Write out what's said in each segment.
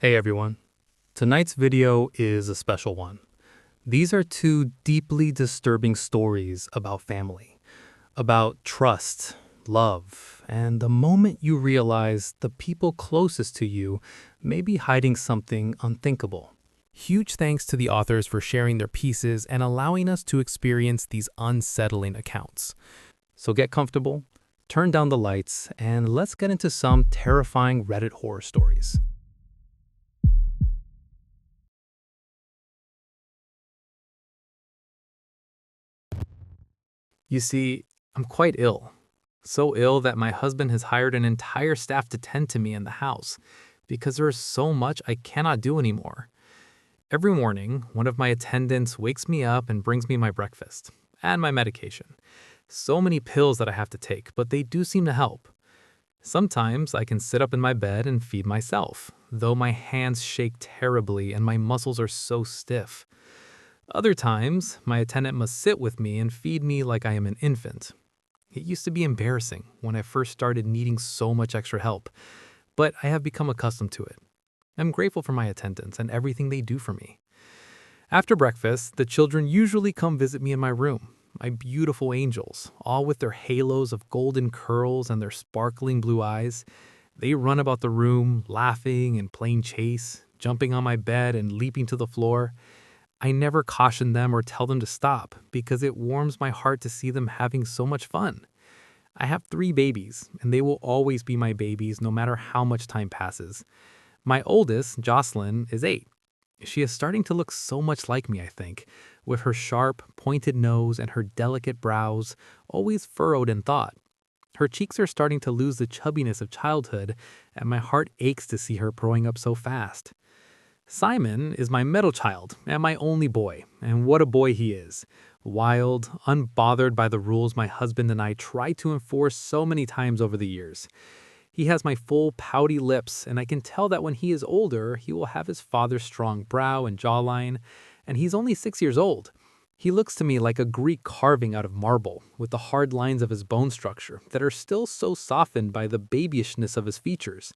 Hey everyone. Tonight's video is a special one. These are two deeply disturbing stories about family, about trust, love, and the moment you realize the people closest to you may be hiding something unthinkable. Huge thanks to the authors for sharing their pieces and allowing us to experience these unsettling accounts. So get comfortable, turn down the lights, and let's get into some terrifying Reddit horror stories. You see, I'm quite ill. So ill that my husband has hired an entire staff to tend to me in the house because there is so much I cannot do anymore. Every morning, one of my attendants wakes me up and brings me my breakfast and my medication. So many pills that I have to take, but they do seem to help. Sometimes I can sit up in my bed and feed myself, though my hands shake terribly and my muscles are so stiff. Other times, my attendant must sit with me and feed me like I am an infant. It used to be embarrassing when I first started needing so much extra help, but I have become accustomed to it. I'm grateful for my attendants and everything they do for me. After breakfast, the children usually come visit me in my room, my beautiful angels, all with their halos of golden curls and their sparkling blue eyes. They run about the room, laughing and playing chase, jumping on my bed and leaping to the floor. I never caution them or tell them to stop because it warms my heart to see them having so much fun. I have 3 babies, and they will always be my babies no matter how much time passes. My oldest, Jocelyn, is 8. She is starting to look so much like me, I think, with her sharp, pointed nose and her delicate brows, always furrowed in thought. Her cheeks are starting to lose the chubbiness of childhood, and my heart aches to see her growing up so fast. Simon is my middle child and my only boy, and what a boy he is. Wild, unbothered by the rules my husband and I tried to enforce so many times over the years. He has my full pouty lips, and I can tell that when he is older, he will have his father's strong brow and jawline, and he's only 6 years old. He looks to me like a Greek carving out of marble, with the hard lines of his bone structure that are still so softened by the babyishness of his features.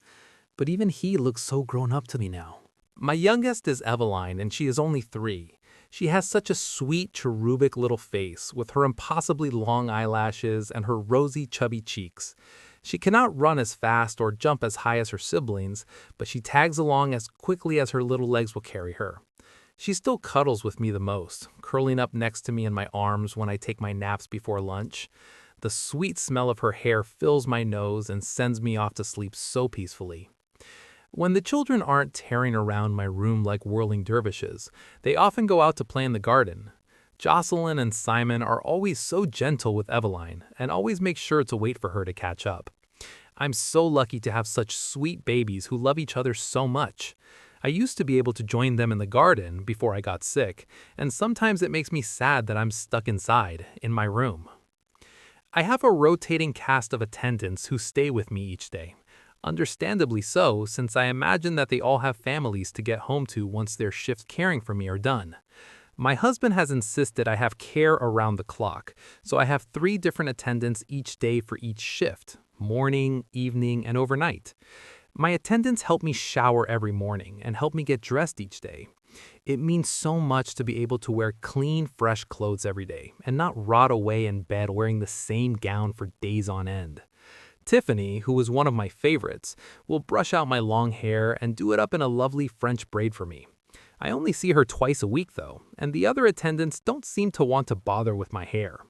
But even he looks so grown up to me now. My youngest is Eveline, and she is only 3. She has such a sweet, cherubic little face with her impossibly long eyelashes and her rosy, chubby cheeks. She cannot run as fast or jump as high as her siblings, but she tags along as quickly as her little legs will carry her. She still cuddles with me the most, curling up next to me in my arms when I take my naps before lunch. The sweet smell of her hair fills my nose and sends me off to sleep so peacefully. When the children aren't tearing around my room like whirling dervishes, they often go out to play in the garden. Jocelyn and Simon are always so gentle with Eveline and always make sure to wait for her to catch up. I'm so lucky to have such sweet babies who love each other so much. I used to be able to join them in the garden before I got sick, and sometimes it makes me sad that I'm stuck inside, in my room. I have a rotating cast of attendants who stay with me each day. Understandably so, since I imagine that they all have families to get home to once their shifts caring for me are done. My husband has insisted I have care around the clock, so I have 3 different attendants each day for each shift: morning, evening, and overnight. My attendants help me shower every morning and help me get dressed each day. It means so much to be able to wear clean, fresh clothes every day and not rot away in bed wearing the same gown for days on end. Tiffany, who is one of my favorites, will brush out my long hair and do it up in a lovely French braid for me. I only see her twice a week though, and the other attendants don't seem to want to bother with my hair.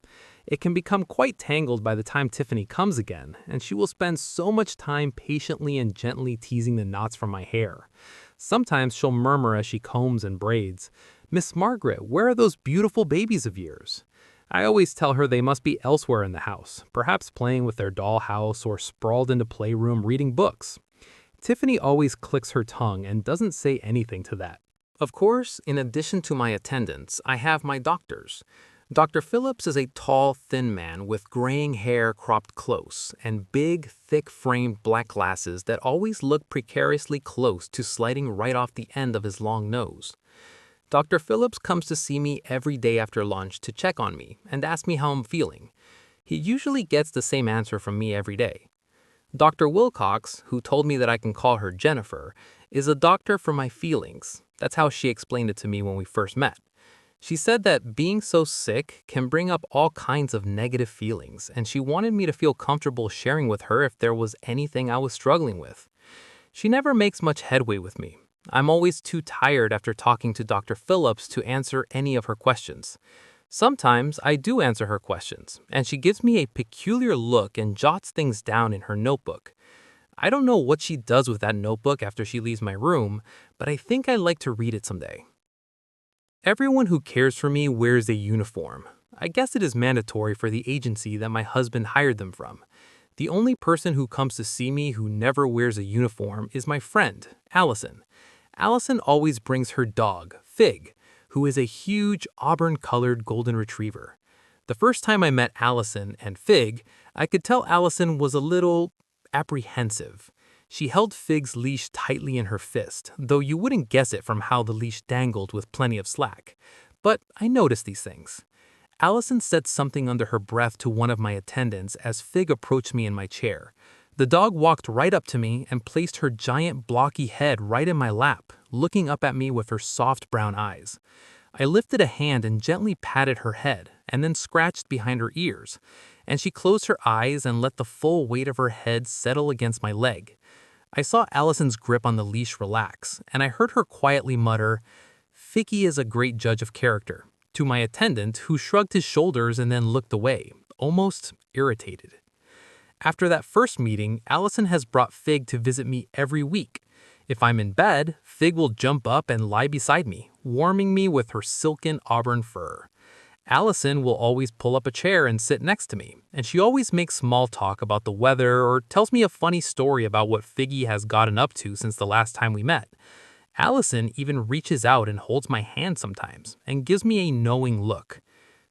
It can become quite tangled by the time Tiffany comes again, and she will spend so much time patiently and gently teasing the knots from my hair. Sometimes she'll murmur as she combs and braids, "Miss Margaret, where are those beautiful babies of yours?" I always tell her they must be elsewhere in the house, perhaps playing with their dollhouse or sprawled in the playroom reading books. Tiffany always clicks her tongue and doesn't say anything to that. Of course, in addition to my attendants, I have my doctors. Dr. Phillips is a tall, thin man with graying hair cropped close and big, thick-framed black glasses that always look precariously close to sliding right off the end of his long nose. Dr. Phillips comes to see me every day after lunch to check on me and ask me how I'm feeling. He usually gets the same answer from me every day. Dr. Wilcox, who told me that I can call her Jennifer, is a doctor for my feelings. That's how she explained it to me when we first met. She said that being so sick can bring up all kinds of negative feelings, and she wanted me to feel comfortable sharing with her if there was anything I was struggling with. She never makes much headway with me. I'm always too tired after talking to Dr. Phillips to answer any of her questions. Sometimes I do answer her questions, and she gives me a peculiar look and jots things down in her notebook. I don't know what she does with that notebook after she leaves my room, but I think I'd like to read it someday. Everyone who cares for me wears a uniform. I guess it is mandatory for the agency that my husband hired them from. The only person who comes to see me who never wears a uniform is my friend, Allison. Allison always brings her dog, Fig, who is a huge auburn-colored golden retriever. The first time I met Allison and Fig, I could tell Allison was a little apprehensive. She held Fig's leash tightly in her fist, though you wouldn't guess it from how the leash dangled with plenty of slack. But I noticed these things. Allison said something under her breath to one of my attendants as Fig approached me in my chair. The dog walked right up to me and placed her giant blocky head right in my lap, looking up at me with her soft brown eyes. I lifted a hand and gently patted her head, and then scratched behind her ears, and she closed her eyes and let the full weight of her head settle against my leg. I saw Allison's grip on the leash relax, and I heard her quietly mutter, "Figgy is a great judge of character," to my attendant, who shrugged his shoulders and then looked away, almost irritated. After that first meeting, Allison has brought Fig to visit me every week. If I'm in bed, Fig will jump up and lie beside me, warming me with her silken auburn fur. Allison will always pull up a chair and sit next to me, and she always makes small talk about the weather or tells me a funny story about what Figgy has gotten up to since the last time we met. Allison even reaches out and holds my hand sometimes and gives me a knowing look.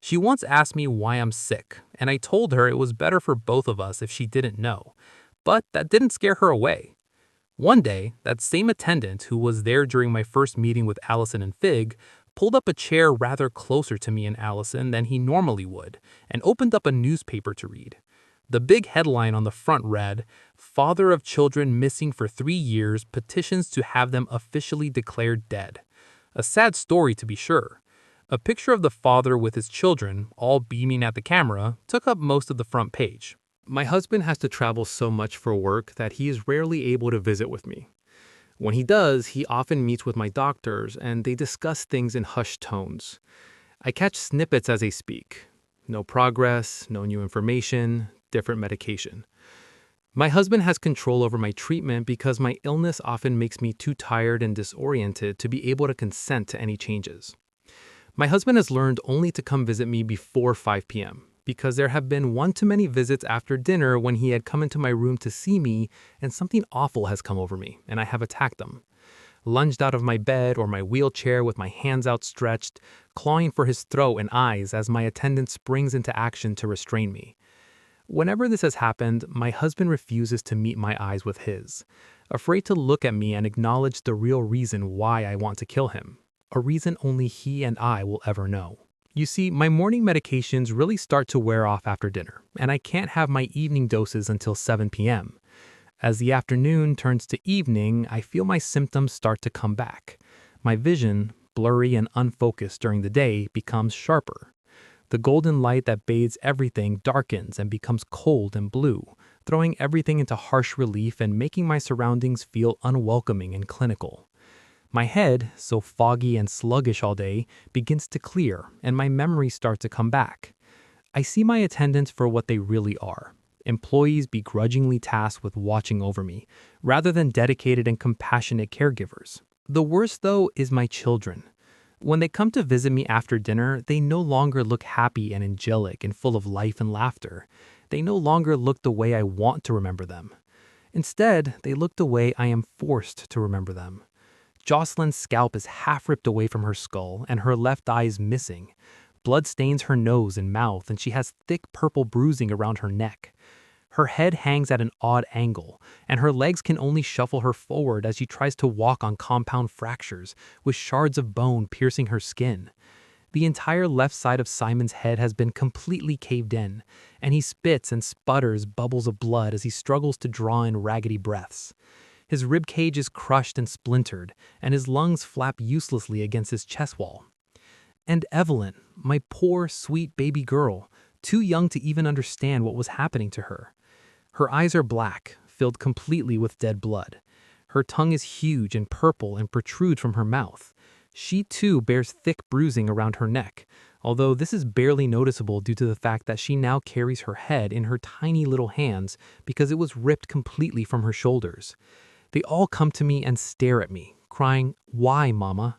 She once asked me why I'm sick, and I told her it was better for both of us if she didn't know. But that didn't scare her away. One day, that same attendant who was there during my first meeting with Allison and Fig pulled up a chair rather closer to me and Allison than he normally would and opened up a newspaper to read. The big headline on the front read, "Father of children missing for 3 years petitions to have them officially declared dead." A sad story to be sure. A picture of the father with his children, all beaming at the camera, took up most of the front page. My husband has to travel so much for work that he is rarely able to visit with me. When he does, he often meets with my doctors and they discuss things in hushed tones. I catch snippets as they speak. No progress, no new information, different medication. My husband has control over my treatment because my illness often makes me too tired and disoriented to be able to consent to any changes. My husband has learned only to come visit me before 5 p.m. because there have been one too many visits after dinner when he had come into my room to see me and something awful has come over me and I have attacked him. Lunged out of my bed or my wheelchair with my hands outstretched, clawing for his throat and eyes as my attendant springs into action to restrain me. Whenever this has happened, my husband refuses to meet my eyes with his, afraid to look at me and acknowledge the real reason why I want to kill him, a reason only he and I will ever know. You see, my morning medications really start to wear off after dinner, and I can't have my evening doses until 7 p.m. As the afternoon turns to evening, I feel my symptoms start to come back. My vision, blurry and unfocused during the day, becomes sharper. The golden light that bathes everything darkens and becomes cold and blue, throwing everything into harsh relief and making my surroundings feel unwelcoming and clinical. My head, so foggy and sluggish all day, begins to clear, and my memories start to come back. I see my attendants for what they really are, employees begrudgingly tasked with watching over me, rather than dedicated and compassionate caregivers. The worst, though, is my children. When they come to visit me after dinner, they no longer look happy and angelic and full of life and laughter. They no longer look the way I want to remember them. Instead, they look the way I am forced to remember them. Jocelyn's scalp is half ripped away from her skull and her left eye is missing. Blood stains her nose and mouth and she has thick purple bruising around her neck. Her head hangs at an odd angle and her legs can only shuffle her forward as she tries to walk on compound fractures with shards of bone piercing her skin. The entire left side of Simon's head has been completely caved in, and he spits and sputters bubbles of blood as he struggles to draw in raggedy breaths. His rib cage is crushed and splintered, and his lungs flap uselessly against his chest wall. And Evelyn, my poor, sweet baby girl, too young to even understand what was happening to her. Her eyes are black, filled completely with dead blood. Her tongue is huge and purple and protrudes from her mouth. She too bears thick bruising around her neck, although this is barely noticeable due to the fact that she now carries her head in her tiny little hands because it was ripped completely from her shoulders. They all come to me and stare at me, crying, "Why, Mama?"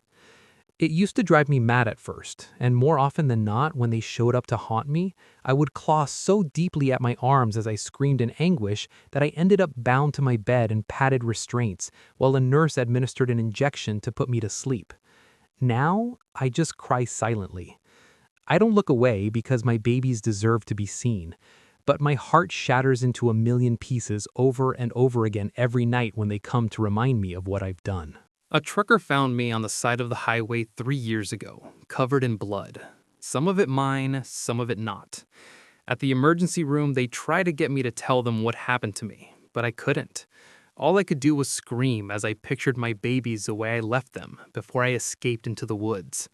It used to drive me mad at first, and more often than not, when they showed up to haunt me, I would claw so deeply at my arms as I screamed in anguish that I ended up bound to my bed in padded restraints while a nurse administered an injection to put me to sleep. Now, I just cry silently. I don't look away because my babies deserve to be seen, but my heart shatters into a million pieces over and over again every night when they come to remind me of what I've done. A trucker found me on the side of the highway 3 years ago, covered in blood. Some of it mine, some of it not. At the emergency room, they tried to get me to tell them what happened to me, but I couldn't. All I could do was scream as I pictured my babies the way I left them before I escaped into the woods.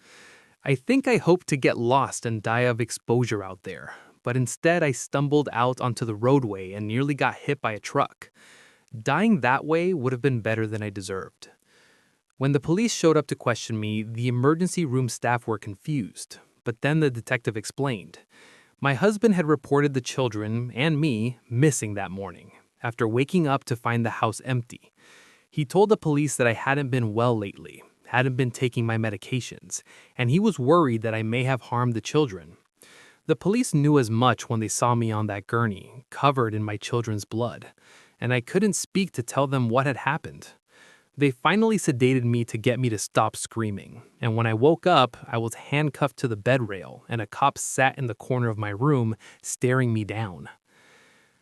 I think I hoped to get lost and die of exposure out there, but instead I stumbled out onto the roadway and nearly got hit by a truck. Dying that way would have been better than I deserved. When the police showed up to question me, the emergency room staff were confused, but then the detective explained. My husband had reported the children, and me, missing that morning, after waking up to find the house empty. He told the police that I hadn't been well lately, hadn't been taking my medications, and he was worried that I may have harmed the children. The police knew as much when they saw me on that gurney, covered in my children's blood, and I couldn't speak to tell them what had happened. They finally sedated me to get me to stop screaming, and when I woke up, I was handcuffed to the bed rail, and a cop sat in the corner of my room, staring me down.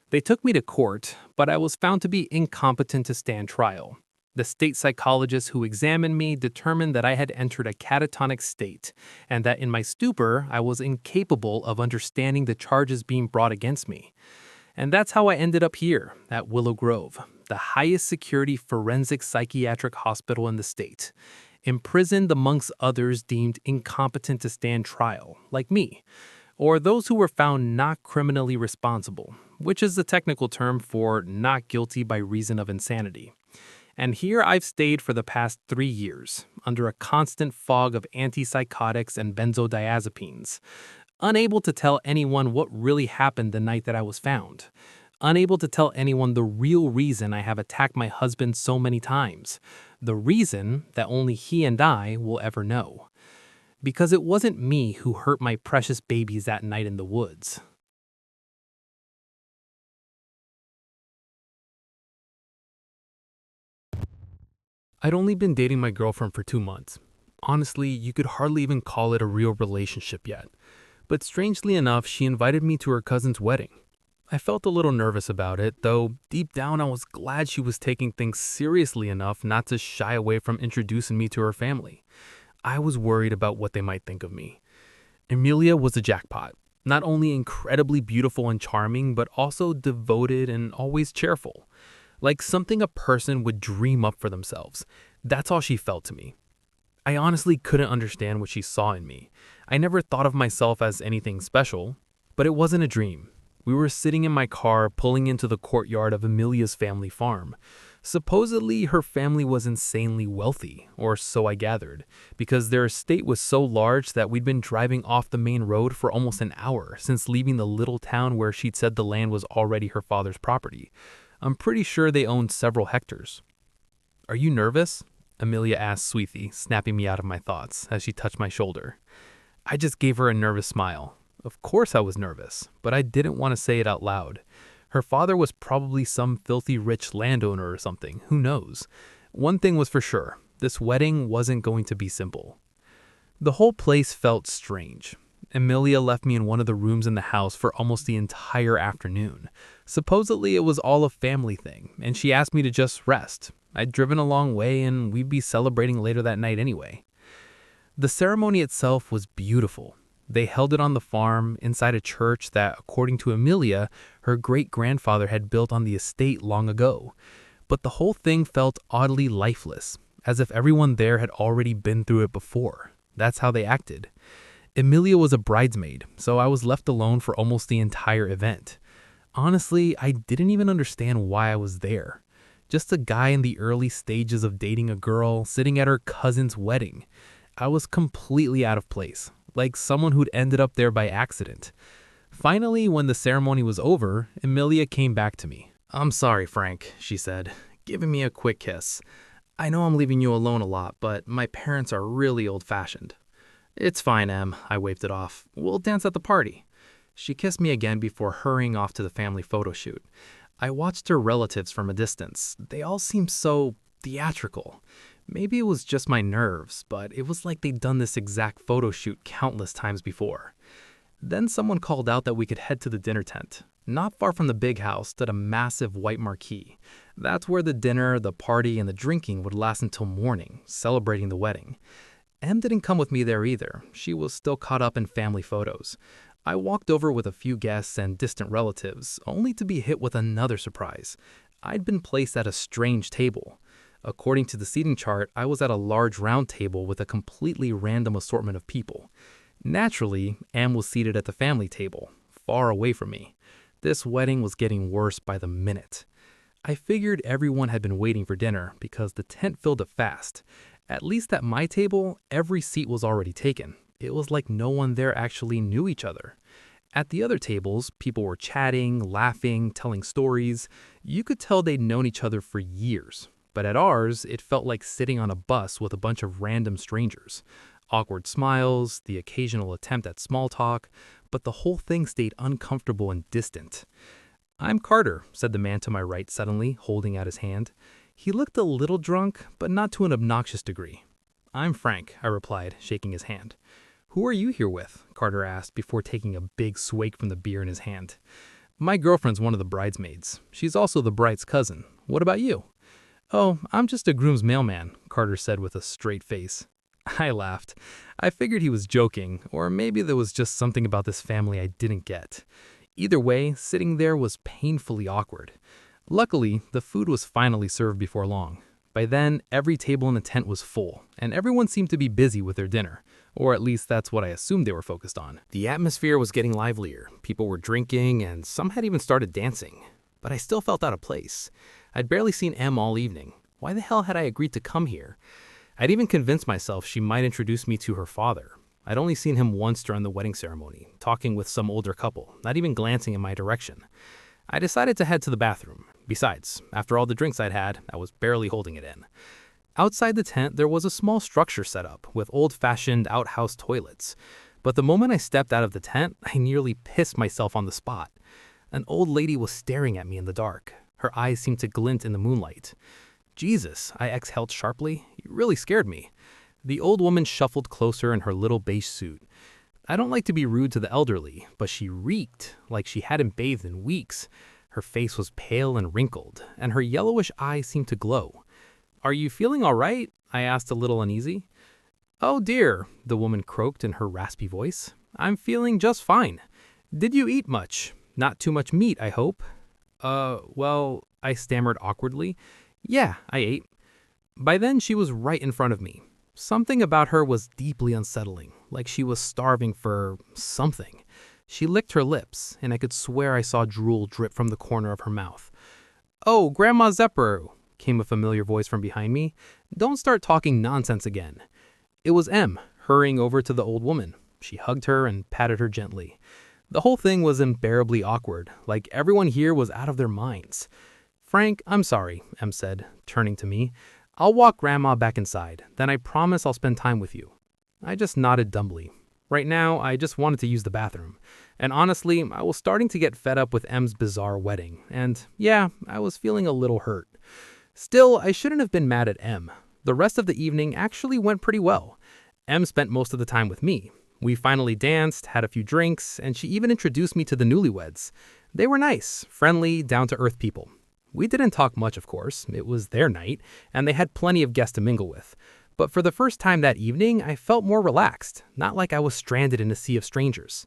They took me to court, but I was found to be incompetent to stand trial. The state psychologist who examined me determined that I had entered a catatonic state, and that in my stupor, I was incapable of understanding the charges being brought against me. And that's how I ended up here, at Willow Grove, the highest security forensic psychiatric hospital in the state, imprisoned amongst others deemed incompetent to stand trial, like me, or those who were found not criminally responsible, which is the technical term for not guilty by reason of insanity. And here I've stayed for the past 3 years, under a constant fog of antipsychotics and benzodiazepines, unable to tell anyone what really happened the night that I was found, unable to tell anyone the real reason I have attacked my husband so many times, the reason that only he and I will ever know. Because it wasn't me who hurt my precious babies that night in the woods. I'd only been dating my girlfriend for 2 months. Honestly, you could hardly even call it a real relationship yet. But strangely enough, she invited me to her cousin's wedding. I felt a little nervous about it, though deep down I was glad she was taking things seriously enough not to shy away from introducing me to her family. I was worried about what they might think of me. Amelia was a jackpot. Not only incredibly beautiful and charming, but also devoted and always cheerful. Like something a person would dream up for themselves. That's all she felt to me. I honestly couldn't understand what she saw in me. I never thought of myself as anything special, but it wasn't a dream. We were sitting in my car pulling into the courtyard of Amelia's family farm. Supposedly, her family was insanely wealthy, or so I gathered, because their estate was so large that we'd been driving off the main road for almost an hour since leaving the little town where she'd said the land was already her father's property. I'm pretty sure they owned several hectares. "Are you nervous?" Amelia asked sweetly, snapping me out of my thoughts as she touched my shoulder. I just gave her a nervous smile. Of course I was nervous, but I didn't want to say it out loud. Her father was probably some filthy rich landowner or something, who knows? One thing was for sure, this wedding wasn't going to be simple. The whole place felt strange. Amelia left me in one of the rooms in the house for almost the entire afternoon. Supposedly it was all a family thing, and she asked me to just rest. I'd driven a long way and we'd be celebrating later that night anyway. The ceremony itself was beautiful. They held it on the farm, inside a church that, according to Amelia, her great-grandfather had built on the estate long ago. but the whole thing felt oddly lifeless, as if everyone there had already been through it before. That's how they acted. Emilia was a bridesmaid, so I was left alone for almost the entire event. Honestly, I didn't even understand why I was there. Just a guy in the early stages of dating a girl, sitting at her cousin's wedding. I was completely out of place, like someone who'd ended up there by accident. Finally, when the ceremony was over, Emilia came back to me. "I'm sorry, Frank," she said, giving me a quick kiss. "I know I'm leaving you alone a lot, but my parents are really old-fashioned." "It's fine, Em," I waved it off. "We'll dance at the party." She kissed me again before hurrying off to the family photo shoot. I watched her relatives from a distance. They all seemed so theatrical. Maybe it was just my nerves, but it was like they'd done this exact photo shoot countless times before. Then someone called out that we could head to the dinner tent. Not far from the big house stood a massive white marquee. That's where the dinner, the party, and the drinking would last until morning, celebrating the wedding. Em didn't come with me there either. She was still caught up in family photos. I walked over with a few guests and distant relatives, only to be hit with another surprise. I'd been placed at a strange table. According to the seating chart, I was at a large round table with a completely random assortment of people. Naturally, Em was seated at the family table, far away from me. This wedding was getting worse by the minute. I figured everyone had been waiting for dinner because the tent filled up fast. At least at my table, every seat was already taken. It was like no one there actually knew each other. At the other tables, people were chatting, laughing, telling stories. You could tell they'd known each other for years. But at ours, it felt like sitting on a bus with a bunch of random strangers. Awkward smiles, the occasional attempt at small talk, but the whole thing stayed uncomfortable and distant. "I'm Carter," said the man to my right suddenly, holding out his hand. He looked a little drunk, but not to an obnoxious degree. "I'm Frank," I replied, shaking his hand. "Who are you here with?" Carter asked before taking a big swig from the beer in his hand. "My girlfriend's one of the bridesmaids. She's also the bride's cousin. What about you?" "Oh, I'm just a groom's mailman," Carter said with a straight face. I laughed. I figured he was joking, or maybe there was just something about this family I didn't get. Either way, sitting there was painfully awkward. Luckily, the food was finally served before long. By then, every table in the tent was full, and everyone seemed to be busy with their dinner. Or at least that's what I assumed they were focused on. The atmosphere was getting livelier. People were drinking, and some had even started dancing. But I still felt out of place. I'd barely seen Em all evening. Why the hell had I agreed to come here? I'd even convinced myself she might introduce me to her father. I'd only seen him once during the wedding ceremony, talking with some older couple, not even glancing in my direction. I decided to head to the bathroom. Besides, after all the drinks I'd had, I was barely holding it in. Outside the tent, there was a small structure set up with old-fashioned outhouse toilets. But the moment I stepped out of the tent, I nearly pissed myself on the spot. An old lady was staring at me in the dark. Her eyes seemed to glint in the moonlight. "Jesus," I exhaled sharply. "You really scared me." The old woman shuffled closer in her little beige suit. I don't like to be rude to the elderly, but she reeked like she hadn't bathed in weeks. Her face was pale and wrinkled, and her yellowish eyes seemed to glow. "Are you feeling all right?" I asked, a little uneasy. "Oh dear," the woman croaked in her raspy voice. "I'm feeling just fine. Did you eat much? Not too much meat, I hope." Well," I stammered awkwardly. "Yeah, I ate." By then, she was right in front of me. Something about her was deeply unsettling, like she was starving for something. She licked her lips, and I could swear I saw drool drip from the corner of her mouth. "Oh, Grandma Zepperu," came a familiar voice from behind me. "Don't start talking nonsense again." It was Em, hurrying over to the old woman. She hugged her and patted her gently. The whole thing was unbearably awkward, like everyone here was out of their minds. "Frank, I'm sorry," Em said, turning to me. "I'll walk Grandma back inside, then I promise I'll spend time with you." I just nodded dumbly. Right now, I just wanted to use the bathroom. And honestly, I was starting to get fed up with Em's bizarre wedding, and yeah, I was feeling a little hurt. Still, I shouldn't have been mad at Em. The rest of the evening actually went pretty well. Em spent most of the time with me. We finally danced, had a few drinks, and she even introduced me to the newlyweds. They were nice, friendly, down-to-earth people. We didn't talk much, of course. It was their night, and they had plenty of guests to mingle with. But for the first time that evening, I felt more relaxed, not like I was stranded in a sea of strangers.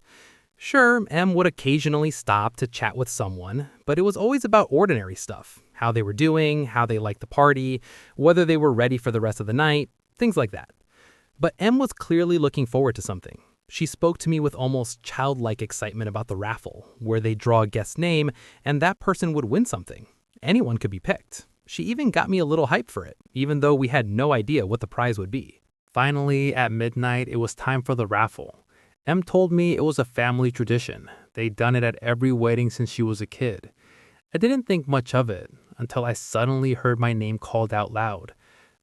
Sure, Em would occasionally stop to chat with someone, but it was always about ordinary stuff. how they were doing, how they liked the party, whether they were ready for the rest of the night, things like that. But M was clearly looking forward to something. She spoke to me with almost childlike excitement about the raffle, where they draw a guest's name and that person would win something. Anyone could be picked. She even got me a little hyped for it, even though we had no idea what the prize would be. Finally, at midnight, it was time for the raffle. M told me it was a family tradition. They'd done it at every wedding since she was a kid. I didn't think much of it until I suddenly heard my name called out loud.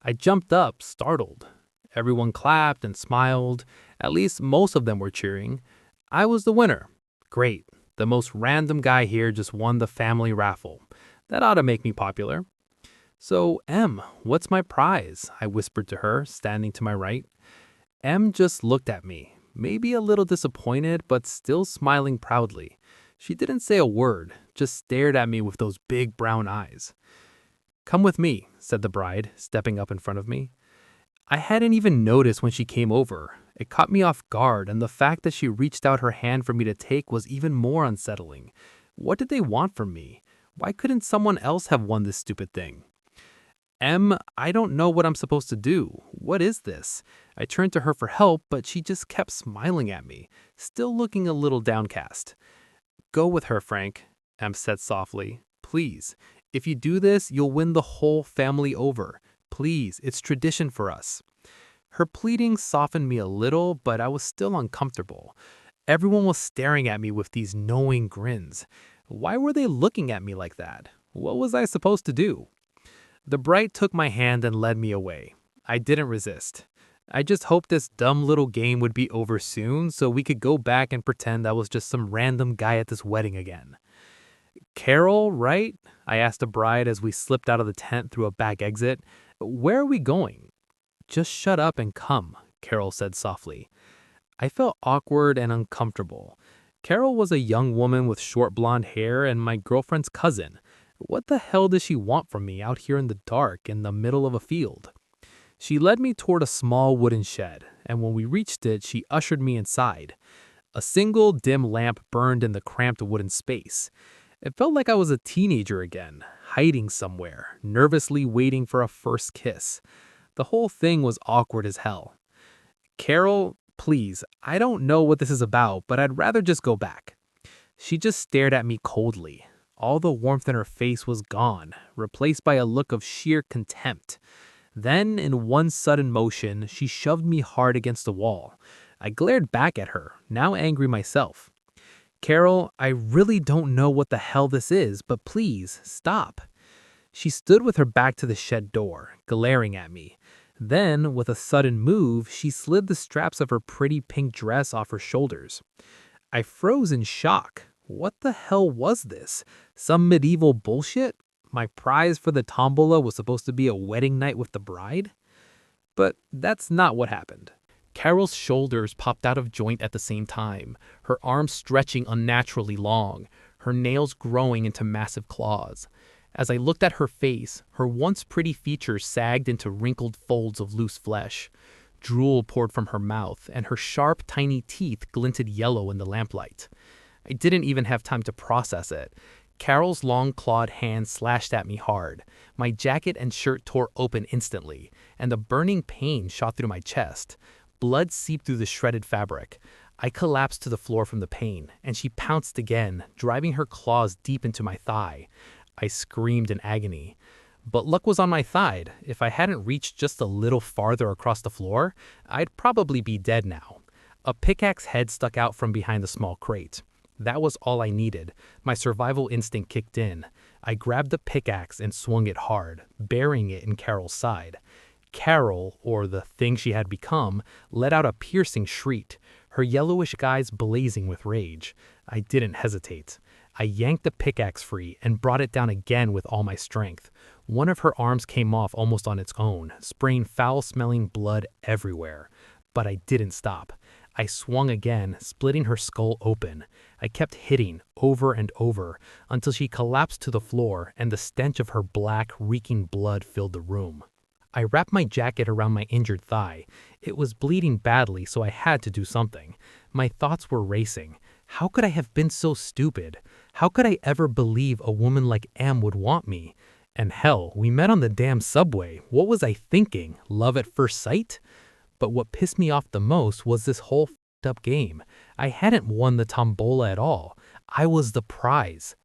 I jumped up, startled. Everyone clapped and smiled. At least most of them were cheering. I was the winner. Great. The most random guy here just won the family raffle. That ought to make me popular. So, M, what's my prize? I whispered to her, standing to my right. M just looked at me, maybe a little disappointed, but still smiling proudly. She didn't say a word, just stared at me with those big brown eyes. Come with me, said the bride, stepping up in front of me. I hadn't even noticed when she came over. It caught me off guard, and the fact that she reached out her hand for me to take was even more unsettling. What did they want from me? Why couldn't someone else have won this stupid thing? M, I don't know what I'm supposed to do. What is this? I turned to her for help, but she just kept smiling at me, still looking a little downcast. Go with her, Frank, M said softly. Please. If you do this, you'll win the whole family over. Please, it's tradition for us. Her pleading softened me a little, but I was still uncomfortable. Everyone was staring at me with these knowing grins. Why were they looking at me like that? What was I supposed to do? The bride took my hand and led me away. I didn't resist. I just hoped this dumb little game would be over soon so we could go back and pretend I was just some random guy at this wedding again. Carol, right? I asked the bride as we slipped out of the tent through a back exit. Where are we going? Just shut up and come, Carol said softly. I felt awkward and uncomfortable. Carol was a young woman with short blonde hair and my girlfriend's cousin. What the hell does she want from me out here in the dark in the middle of a field? She led me toward a small wooden shed, and when we reached it, she ushered me inside. A single dim lamp burned in the cramped wooden space. It felt like I was a teenager again, hiding somewhere, nervously waiting for a first kiss. The whole thing was awkward as hell. Carol, please, I don't know what this is about, but I'd rather just go back. She just stared at me coldly. All the warmth in her face was gone, replaced by a look of sheer contempt. Then, in one sudden motion, she shoved me hard against the wall. I glared back at her, now angry myself. Carol, I really don't know what the hell this is, but please, stop. She stood with her back to the shed door, glaring at me. Then, with a sudden move, she slid the straps of her pretty pink dress off her shoulders. I froze in shock. What the hell was this? Some medieval bullshit? My prize for the tombola was supposed to be a wedding night with the bride? But that's not what happened. Carol's shoulders popped out of joint at the same time, her arms stretching unnaturally long, her nails growing into massive claws. As I looked at her face, her once pretty features sagged into wrinkled folds of loose flesh. Drool poured from her mouth, and her sharp, tiny teeth glinted yellow in the lamplight. I didn't even have time to process it. Carol's long clawed hand slashed at me hard. My jacket and shirt tore open instantly, and a burning pain shot through my chest. Blood seeped through the shredded fabric. I collapsed to the floor from the pain, and she pounced again, driving her claws deep into my thigh. I screamed in agony. But luck was on my side. If I hadn't reached just a little farther across the floor, I'd probably be dead now. A pickaxe head stuck out from behind the small crate. That was all I needed. My survival instinct kicked in. I grabbed the pickaxe and swung it hard, burying it in Carol's side. Carol, or the thing she had become, let out a piercing shriek, her yellowish eyes blazing with rage. I didn't hesitate. I yanked the pickaxe free and brought it down again with all my strength. One of her arms came off almost on its own, spraying foul-smelling blood everywhere. But I didn't stop. I swung again, splitting her skull open. I kept hitting over and over until she collapsed to the floor and the stench of her black, reeking blood filled the room. I wrapped my jacket around my injured thigh. It was bleeding badly, so I had to do something. My thoughts were racing. How could I have been so stupid? How could I ever believe a woman like M would want me? And hell, we met on the damn subway. What was I thinking? Love at first sight? But what pissed me off the most was this whole f***ed up game. I hadn't won the tombola at all. I was the prize.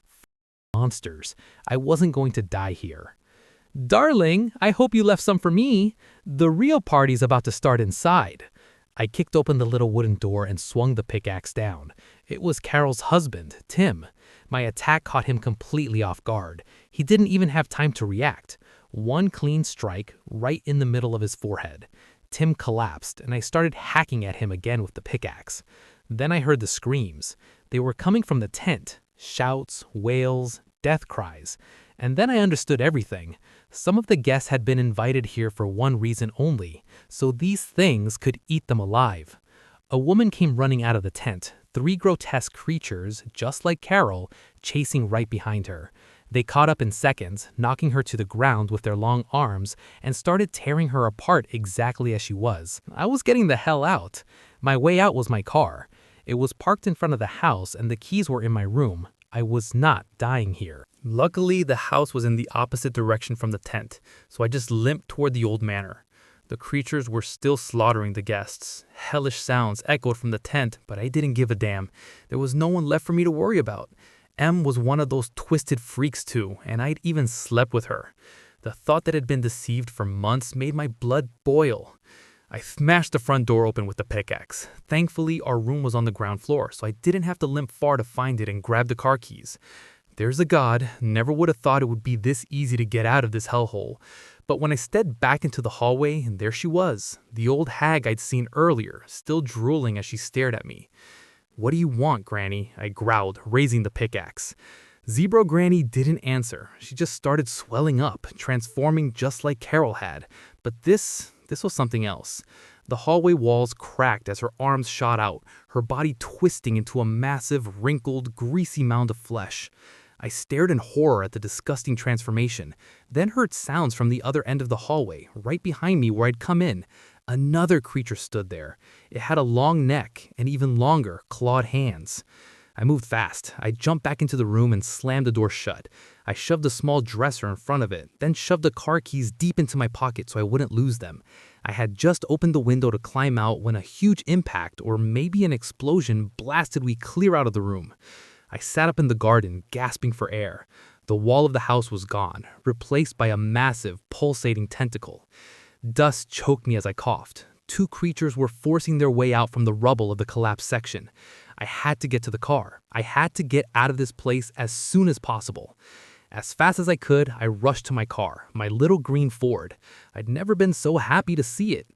Monsters. I wasn't going to die here. Darling, I hope you left some for me. The real party's about to start inside. I kicked open the little wooden door and swung the pickaxe down. It was Carol's husband, Tim. My attack caught him completely off guard. He didn't even have time to react. One clean strike right in the middle of his forehead. Tim collapsed, and I started hacking at him again with the pickaxe. Then I heard the screams. They were coming from the tent. Shouts, wails, death cries. And then I understood everything. Some of the guests had been invited here for one reason only, so these things could eat them alive. A woman came running out of the tent, 3 grotesque creatures, just like Carol, chasing right behind her. They caught up in seconds, knocking her to the ground with their long arms, and started tearing her apart exactly as she was. I was getting the hell out. My way out was my car. It was parked in front of the house, and the keys were in my room. I was not dying here. Luckily, the house was in the opposite direction from the tent, so I just limped toward the old manor. The creatures were still slaughtering the guests. Hellish sounds echoed from the tent, but I didn't give a damn. There was no one left for me to worry about. Em was one of those twisted freaks too, and I'd even slept with her. The thought that I'd been deceived for months made my blood boil. I smashed the front door open with the pickaxe. Thankfully, our room was on the ground floor, so I didn't have to limp far to find it and grab the car keys. There's a God. Never would have thought it would be this easy to get out of this hellhole. But when I stepped back into the hallway, there she was, the old hag I'd seen earlier, still drooling as she stared at me. "What do you want, Granny?" I growled, raising the pickaxe. Zebra Granny didn't answer. She just started swelling up, transforming just like Carol had. But this was something else. The hallway walls cracked as her arms shot out, her body twisting into a massive, wrinkled, greasy mound of flesh. I stared in horror at the disgusting transformation, then heard sounds from the other end of the hallway, right behind me where I'd come in. Another creature stood there. It had a long neck and even longer, clawed hands. I moved fast. I jumped back into the room and slammed the door shut. I shoved a small dresser in front of it, then shoved the car keys deep into my pocket so I wouldn't lose them. I had just opened the window to climb out when a huge impact, or maybe an explosion, blasted me clear out of the room. I sat up in the garden, gasping for air. The wall of the house was gone, replaced by a massive, pulsating tentacle. Dust choked me as I coughed. 2 creatures were forcing their way out from the rubble of the collapsed section. I had to get to the car. I had to get out of this place as soon as possible. As fast as I could, I rushed to my car, my little green Ford. I'd never been so happy to see it.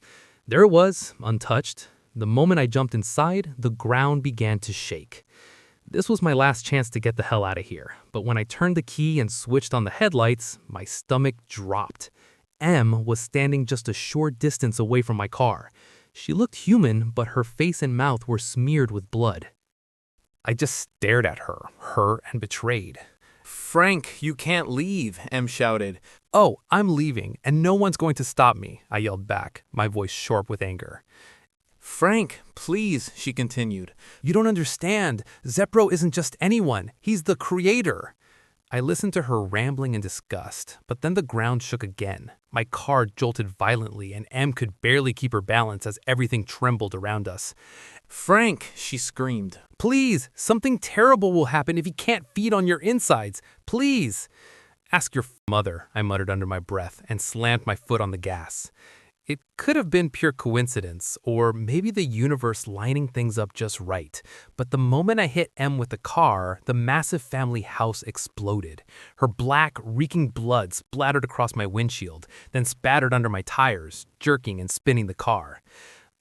There it was, untouched. The moment I jumped inside, the ground began to shake. This was my last chance to get the hell out of here, but when I turned the key and switched on the headlights, my stomach dropped. Em was standing just a short distance away from my car. She looked human, but her face and mouth were smeared with blood. I just stared at her and betrayed. "Frank, you can't leave," Em shouted. "Oh, I'm leaving, and no one's going to stop me," I yelled back, my voice sharp with anger. "Frank, please," she continued. "You don't understand. Zepro isn't just anyone. He's the creator." I listened to her rambling in disgust, but then the ground shook again. My car jolted violently, and Em could barely keep her balance as everything trembled around us. "Frank," she screamed. "Please, something terrible will happen if you can't feed on your insides. Please." "Ask your mother," I muttered under my breath and slammed my foot on the gas. It could have been pure coincidence, or maybe the universe lining things up just right. But the moment I hit Em with the car, the massive family house exploded. Her black, reeking blood splattered across my windshield, then spattered under my tires, jerking and spinning the car.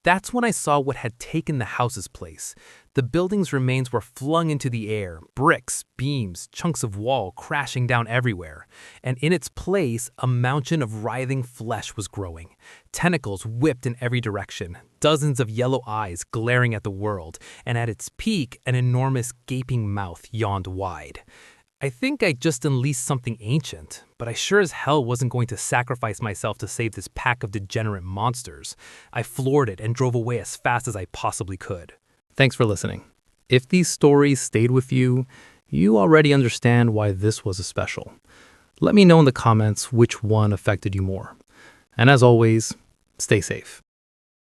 That's when I saw what had taken the house's place. The building's remains were flung into the air, bricks, beams, chunks of wall crashing down everywhere. And in its place, a mountain of writhing flesh was growing. Tentacles whipped in every direction, dozens of yellow eyes glaring at the world, and at its peak, an enormous gaping mouth yawned wide. I think I just unleashed something ancient, but I sure as hell wasn't going to sacrifice myself to save this pack of degenerate monsters. I floored it and drove away as fast as I possibly could. Thanks for listening. If these stories stayed with you, you already understand why this was a special. Let me know in the comments which one affected you more. And as always, stay safe.